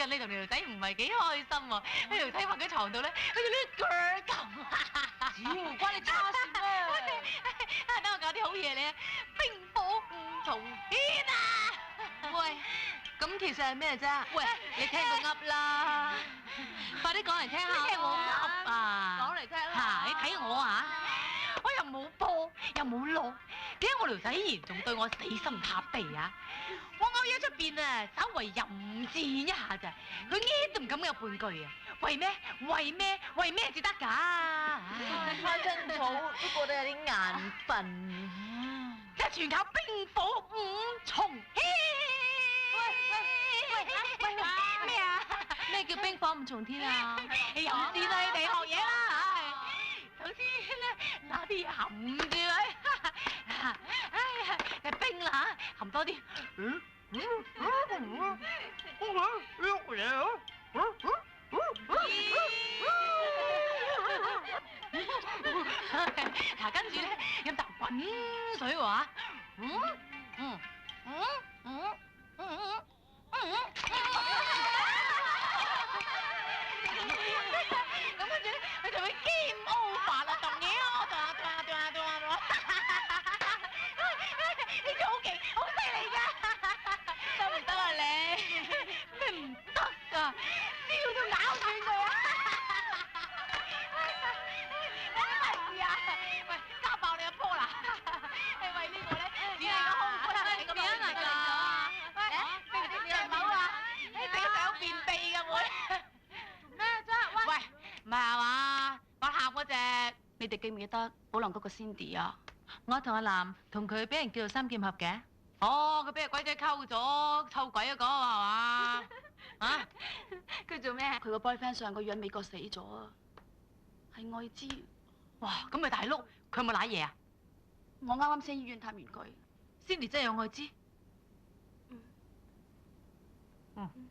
近你同條仔唔係幾開心喎，喺條仔瞓喺床度咧，好似啲腳咁。妖，關你叉事咩？等我搞啲好嘢你啊！冰火五重天啊！喂，咁其實係咩啫？喂，你聽佢噏啦，快啲講嚟聽下。你聽我噏啊！講嚟聽啦。嚇，你睇我啊！我又冇波，又冇落，點解我條仔嚴重對我死心塌地啊？我偶爾喺出邊啊，稍為淫賤一下咋，佢呢都唔敢有半句啊！為咩？為咩？為咩至得㗎？花真草都覺得有啲眼瞓。即係全靠冰火五重天。喂，咩啊？咩叫冰火五重天啊？淫賤啊！你哋學嘢啦！首先咧，拿啲含住佢，哎呀，冰啦嚇，含多啲。嗱，跟住咧飲啖滾水喎嚇，咁跟住咧，佢就會 game over 啦，動嘢咯，動你真係好勁，好犀利㗎，得唔得啊你？咩唔得㗎？燒都咬斷佢啊！係啊，喂，家爆你阿波啦！喂，呢個咧，只係個胸骨，你個邊嚟㗎？喂，你隻手啊，你成日有便秘㗎會？咩啫？喂，唔係嘛？白喊嗰隻，你哋記唔記得寶林嗰個 Cindy 啊？我同阿南同佢俾人叫做三劍俠嘅。哦，佢俾個鬼仔溝咗，臭鬼嗰個係嘛？啊？佢做咩？佢個 boyfriend 上個月喺美國死咗啊，係愛滋。哇，咁咪大碌，佢有冇瀨嘢啊？我啱啱先醫院探完佢。Cindy 真係有愛滋？嗯。嗯。